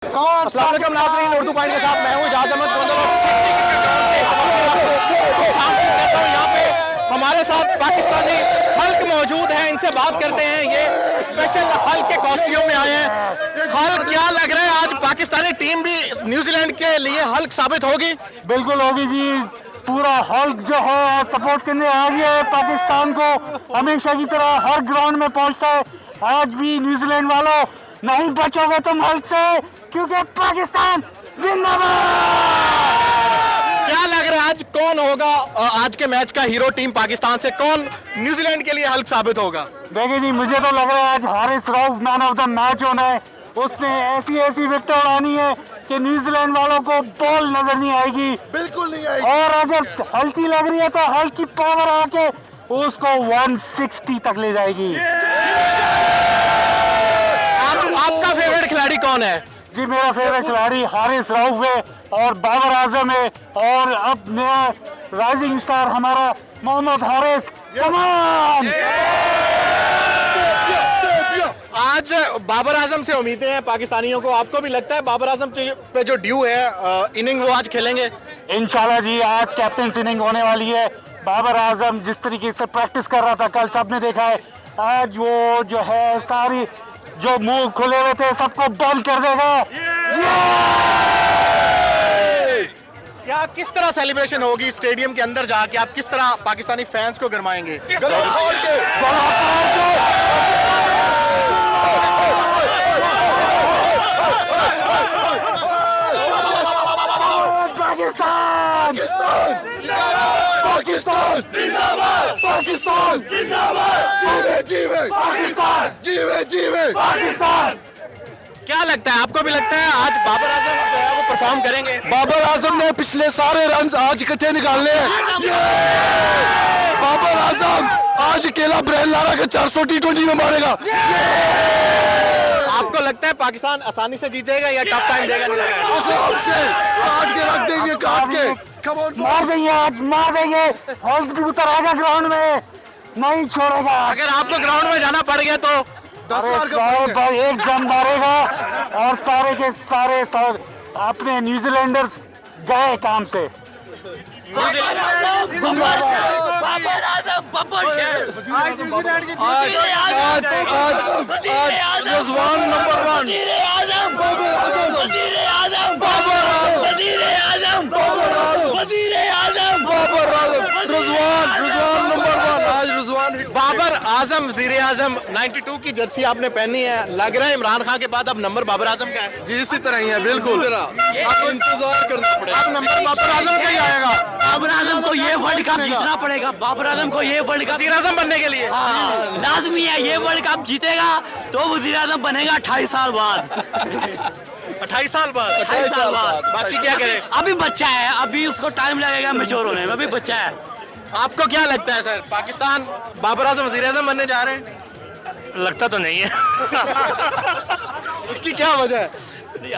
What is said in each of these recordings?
अस्सलाम वालेकुम नाज़रीन, उर्दू पॉइंट के साथ मैं हूँ इजाज़ अहमद यहाँ पे हमारे साथ पाकिस्तानी हल्क मौजूद हैं, इनसे बात करते हैं। ये स्पेशल हल्क के कॉस्ट्यूम में आए हैं। हल्क क्या लग रहा है, आज पाकिस्तानी टीम भी न्यूजीलैंड के लिए हल्क साबित होगी? बिल्कुल होगी जी। पूरा हल्क जो है सपोर्ट करने आ गया है पाकिस्तान को, हमेशा की तरह हर ग्राउंड में पहुंचता है। आज भी न्यूजीलैंड वालों नहीं बचोगे तुम हल्क से, क्योंकि पाकिस्तान जिंदाबाद। क्या लग रहा है आज कौन होगा आज के मैच का हीरो टीम पाकिस्तान से? कौन न्यूजीलैंड के लिए हल्क साबित होगा? देखिए जी, मुझे तो लग रहा है आज Haris Rauf man of the match होना है। उसने ऐसी विकेट उड़ानी है कि न्यूजीलैंड वालों को बॉल नजर नहीं आएगी, बिल्कुल नहीं आएगी। और अगर हल्की लग रही है तो हल्की पावर आके उसको 160 तक ले जाएगी। आपका फेवरेट खिलाड़ी कौन है? जी, मेरा फेवरेट खिलाड़ी हारिस रऊफ है और बाबर आजम है, और अब नया राइजिंग स्टार हमारा मोहम्मद हारिस। कमान! आज बाबर आजम से उम्मीदें हैं पाकिस्तानियों को। आपको भी लगता है बाबर आजम पे जो ड्यू है इनिंग वो आज खेलेंगे? इंशाल्लाह जी, आज कैप्टन इनिंग होने वाली है। बाबर आजम जिस तरीके से प्रैक्टिस कर रहा था कल, सबने देखा है। आज वो जो है सारी जो मुंह खुले हुए थे सबको बंद कर देगा। क्या किस तरह सेलिब्रेशन होगी स्टेडियम के अंदर जाके? आप किस तरह पाकिस्तानी फैंस को गरमाएंगे? पाकिस्तान पाकिस्तान जिंदाबाद! पाकिस्तान जिंदाबाद! जीवे पाकिस्तान! जीवे पाकिस्तान! क्या लगता है, आपको भी लगता है आज बाबर आजम जो है वो परफॉर्म करेंगे? बाबर आजम ने पिछले सारे रन आज इकट्ठे निकालने हैं। बाबर आजम आज अकेला ब्रेन लारा के 400 T20 में मारेगा। आपको लगता है पाकिस्तान आसानी से जीत जाएगा या टफ टाइम देगा? काट के रख देंगे, काट के मार देंगे, आज मार देंगे। हल्क भी उतर आएगा ग्राउंड में, नहीं छोड़ेगा। अगर आपको ग्राउंड में जाना पड़ गया तो अरे सारे भाई एक जम मारेगा और सारे के सारे अपने न्यूजीलैंडर्स गए काम से। रिजवान नंबर 1 आज रिजवान बाबर आजम वज़ीर आजम 92 की जर्सी आपने पहनी है, लग रहा है इमरान खान के बाद अब नंबर बाबर आजम का है। जी इसी तरह ही है, बिल्कुल। अब इंतजार करना पड़ेगा, अब नंबर बाबर आजम का ही आएगा। बाबर आजम को ये वर्ल्ड कप जीतना पड़ेगा। बाबर आजम को ये वर्ल्ड कप वज़ीर आजम बनने के लिए लाजमी है। ये वर्ल्ड कप जीतेगा तो वज़ीर आजम बनेगा 28 साल बाद। 28 साल बाद। 28 साल बाद। बाकी क्या करे? अभी बच्चा है, अभी उसको टाइम लगेगा मैच्योर होने में, अभी बच्चा है। आपको क्या लगता है सर, पाकिस्तान बाबर आजम वज़ीर आजम बनने जा रहे हैं? लगता तो नहीं है। उसकी क्या वजह है?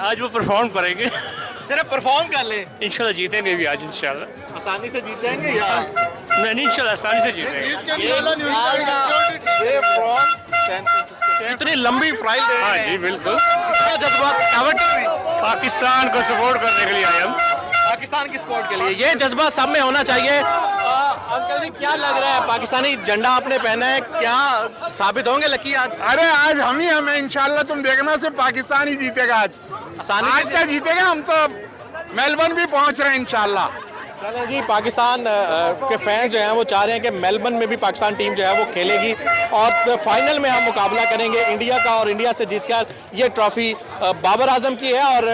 आज वो परफॉर्म करेंगे, सिर्फ परफॉर्म कर ले, इंशाल्लाह जीतेंगे भी आज इंशाल्लाह। आसानी से जीत जाएंगे या नहीं, इंशाल्लाह आसानी से जीतेंगे। इतनी लंबी फाइल दे हाँ रहे जी हैं, बिल्कुल। क्या जज्बात एवर्टन में? पाकिस्तान को सपोर्ट करने के लिए आए हम। पाकिस्तान की सपोर्ट के लिए ये जज्बा सब में होना चाहिए। अंकल जी, क्या लग रहा है, पाकिस्तानी झंडा आपने पहना है, क्या साबित होंगे लकी आज? अरे आज हम ही हमें इंशाल्लाह, तुम देखना सिर्फ पाकिस्तान ही जीतेगा आज। आसानी आज से क्या जीतेगा, हम तो मेलबर्न भी पहुंच रहे हैं इंशाल्लाह। चलें जी, पाकिस्तान के फैंस जो हैं वो चाह रहे हैं कि मेलबर्न में भी पाकिस्तान टीम जो है वो खेलेगी और फाइनल में हम मुकाबला करेंगे इंडिया का, और इंडिया से जीतकर ये ट्रॉफी बाबर आजम की है और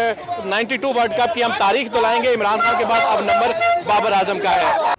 92 वर्ल्ड कप की हम तारीख तो लाएंगे। इमरान खान के बाद अब नंबर बाबर आजम का है।